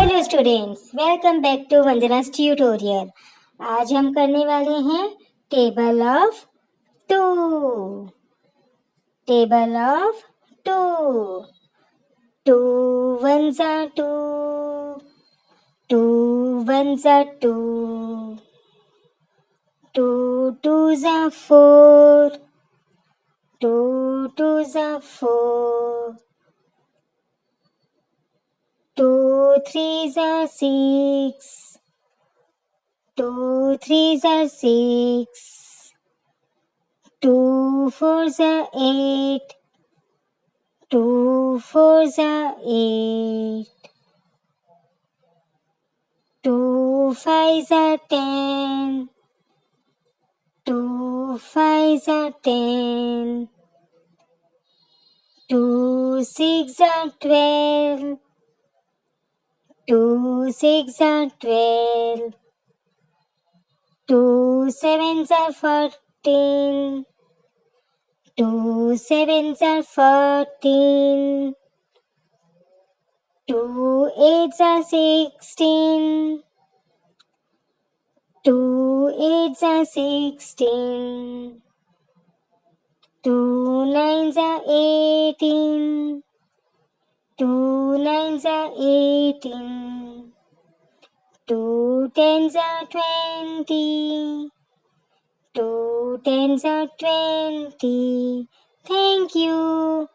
Hello students, welcome back to Vandana's tutorial. आज हम करने वाले हैं table of two. Table of two. Two ones are two, two ones are two, two twos are four, two twos are four, two threes are six, two threes are six, two fours are eight, two fours are eight, two fives are ten, two fives are ten, two six are 12, two six are 12, two sevens are 14, two sevens are 14, two eights are 16, two eights are 16, two nines are 18, two nines are 18, two tens are 20, two tens are 20. Thank you.